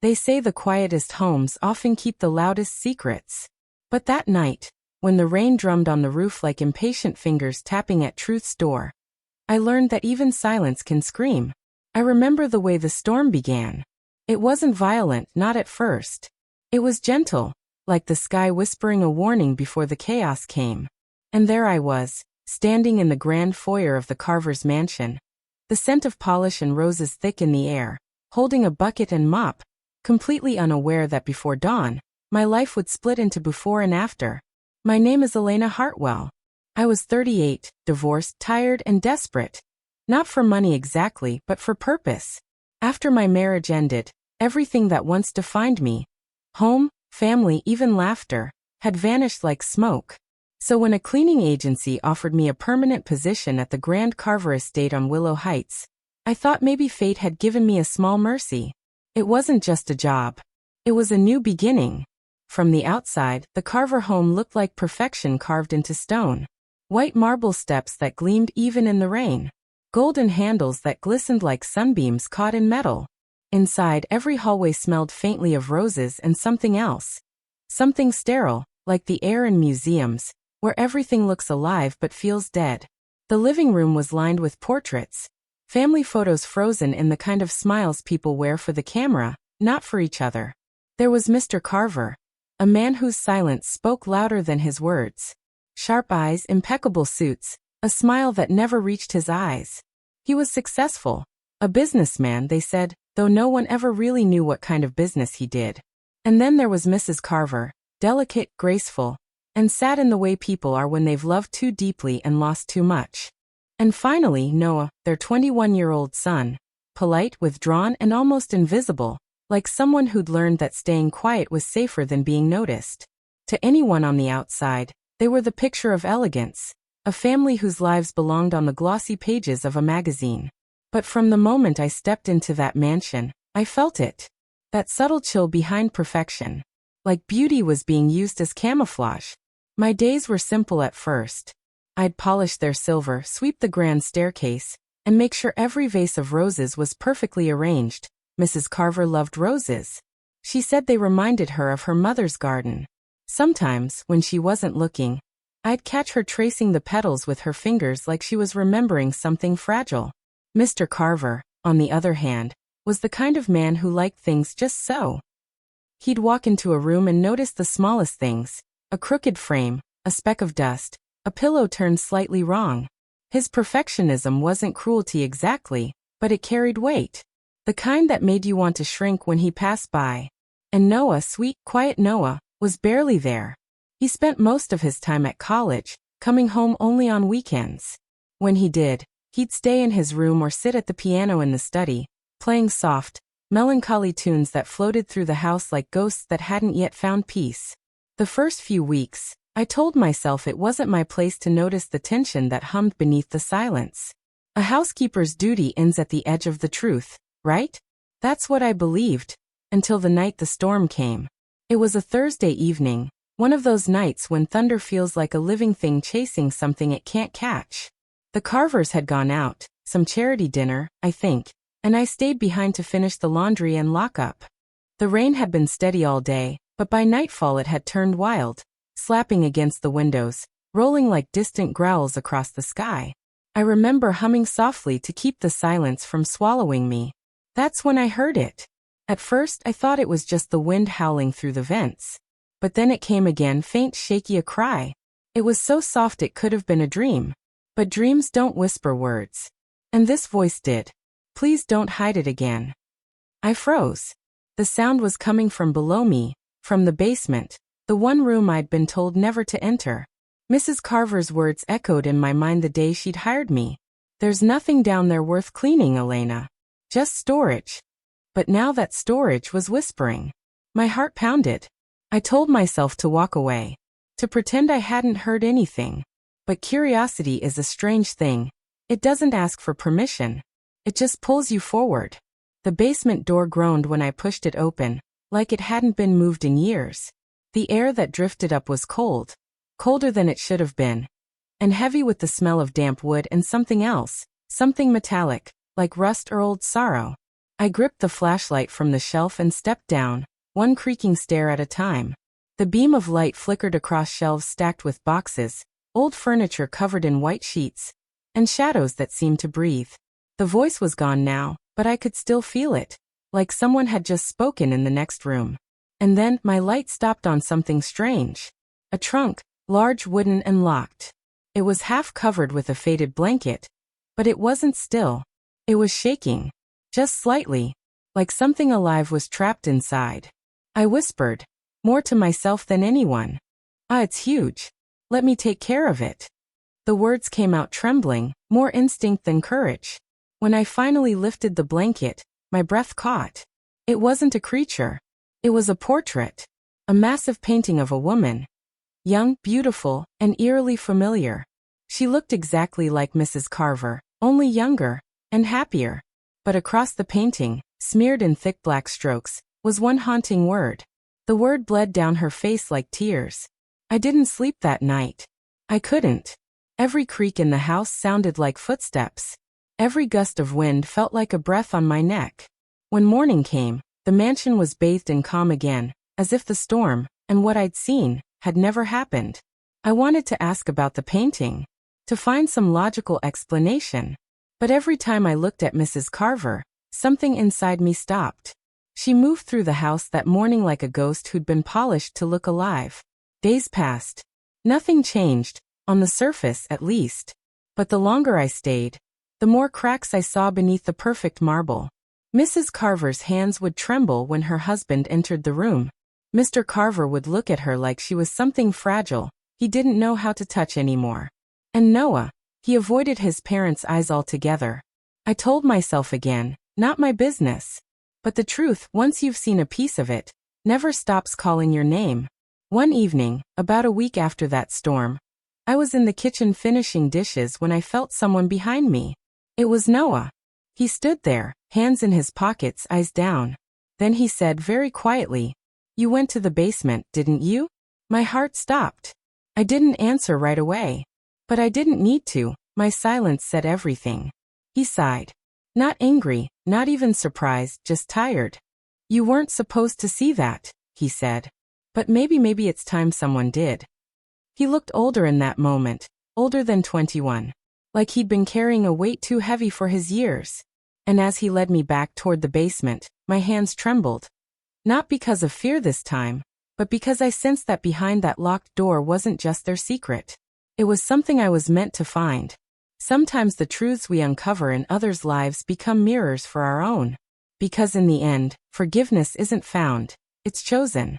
They say the quietest homes often keep the loudest secrets. But that night, when the rain drummed on the roof like impatient fingers tapping at truth's door, I learned that even silence can scream. I remember the way the storm began. It wasn't violent, not at first. It was gentle, like the sky whispering a warning before the chaos came. And there I was, standing in the grand foyer of the Carver's mansion, the scent of polish and roses thick in the air, holding a bucket and mop, completely unaware that before dawn, my life would split into before and after. My name is Elena Hartwell. I was 38, divorced, tired, and desperate. Not for money exactly, but for purpose. After my marriage ended, everything that once defined me, home, family, even laughter, had vanished like smoke. So when a cleaning agency offered me a permanent position at the Grand Carver estate on Willow Heights, I thought maybe fate had given me a small mercy. It wasn't just a job. It was a new beginning. From the outside, the Carver home looked like perfection carved into stone. White marble steps that gleamed even in the rain. Golden handles that glistened like sunbeams caught in metal. Inside, every hallway smelled faintly of roses and something else. Something sterile, like the air in museums, where everything looks alive but feels dead. The living room was lined with portraits. Family photos frozen in the kind of smiles people wear for the camera, not for each other. There was Mr. Carver, a man whose silence spoke louder than his words. Sharp eyes, impeccable suits, a smile that never reached his eyes. He was successful. A businessman, they said, though no one ever really knew what kind of business he did. And then there was Mrs. Carver, delicate, graceful, and sad in the way people are when they've loved too deeply and lost too much. And finally, Noah, their 21-year-old son, polite, withdrawn, and almost invisible, like someone who'd learned that staying quiet was safer than being noticed. To anyone on the outside, they were the picture of elegance, a family whose lives belonged on the glossy pages of a magazine. But from the moment I stepped into that mansion, I felt it. That subtle chill behind perfection. Like beauty was being used as camouflage. My days were simple at first. I'd polish their silver, sweep the grand staircase, and make sure every vase of roses was perfectly arranged. Mrs. Carver loved roses. She said they reminded her of her mother's garden. Sometimes, when she wasn't looking, I'd catch her tracing the petals with her fingers like she was remembering something fragile. Mr. Carver, on the other hand, was the kind of man who liked things just so. He'd walk into a room and notice the smallest things, a crooked frame, a speck of dust, a pillow turned slightly wrong. His perfectionism wasn't cruelty exactly, but it carried weight. The kind that made you want to shrink when he passed by. And Noah, sweet, quiet Noah, was barely there. He spent most of his time at college, coming home only on weekends. When he did, he'd stay in his room or sit at the piano in the study, playing soft, melancholy tunes that floated through the house like ghosts that hadn't yet found peace. The first few weeks, I told myself it wasn't my place to notice the tension that hummed beneath the silence. A housekeeper's duty ends at the edge of the truth, right? That's what I believed, until the night the storm came. It was a Thursday evening, one of those nights when thunder feels like a living thing chasing something it can't catch. The Carvers had gone out, some charity dinner, I think, and I stayed behind to finish the laundry and lock up. The rain had been steady all day, but by nightfall it had turned wild, slapping against the windows, rolling like distant growls across the sky. I remember humming softly to keep the silence from swallowing me. That's when I heard it. At first I thought it was just the wind howling through the vents. But then it came again, faint, shaky, a cry. It was so soft it could have been a dream. But dreams don't whisper words. And this voice did. Please don't hide it again. I froze. The sound was coming from below me, from the basement, the one room I'd been told never to enter. Mrs. Carver's words echoed in my mind the day she'd hired me. There's nothing down there worth cleaning, Elena. Just storage. But now that storage was whispering. My heart pounded. I told myself to walk away, to pretend I hadn't heard anything. But curiosity is a strange thing. It doesn't ask for permission. It just pulls you forward. The basement door groaned when I pushed it open, like it hadn't been moved in years. The air that drifted up was cold, colder than it should have been, and heavy with the smell of damp wood and something else, something metallic, like rust or old sorrow. I gripped the flashlight from the shelf and stepped down, one creaking stair at a time. The beam of light flickered across shelves stacked with boxes, old furniture covered in white sheets, and shadows that seemed to breathe. The voice was gone now, but I could still feel it, like someone had just spoken in the next room. And then, my light stopped on something strange. A trunk, large, wooden, and locked. It was half covered with a faded blanket, but it wasn't still. It was shaking. Just slightly, like something alive was trapped inside. I whispered, more to myself than anyone. "Ah, it's huge. Let me take care of it." The words came out trembling, more instinct than courage. When I finally lifted the blanket, my breath caught. It wasn't a creature. It was a portrait. A massive painting of a woman. Young, beautiful, and eerily familiar. She looked exactly like Mrs. Carver, only younger, and happier. But across the painting, smeared in thick black strokes, was one haunting word. The word bled down her face like tears. I didn't sleep that night. I couldn't. Every creak in the house sounded like footsteps. Every gust of wind felt like a breath on my neck. When morning came, the mansion was bathed in calm again, as if the storm, and what I'd seen, had never happened. I wanted to ask about the painting, to find some logical explanation. But every time I looked at Mrs. Carver, something inside me stopped. She moved through the house that morning like a ghost who'd been polished to look alive. Days passed. Nothing changed, on the surface at least. But the longer I stayed, the more cracks I saw beneath the perfect marble. Mrs. Carver's hands would tremble when her husband entered the room. Mr. Carver would look at her like she was something fragile he didn't know how to touch anymore. And Noah, he avoided his parents' eyes altogether. I told myself again, not my business. But the truth, once you've seen a piece of it, never stops calling your name. One evening, about a week after that storm, I was in the kitchen finishing dishes when I felt someone behind me. It was Noah. He stood there, hands in his pockets, eyes down. Then he said very quietly, "You went to the basement, didn't you?" My heart stopped. I didn't answer right away. But I didn't need to, my silence said everything. He sighed. Not angry, not even surprised, just tired. "You weren't supposed to see that," he said. "But maybe it's time someone did." He looked older in that moment, older than 21. Like he'd been carrying a weight too heavy for his years. And as he led me back toward the basement, my hands trembled. Not because of fear this time, but because I sensed that behind that locked door wasn't just their secret. It was something I was meant to find. Sometimes the truths we uncover in others' lives become mirrors for our own. Because in the end, forgiveness isn't found, it's chosen.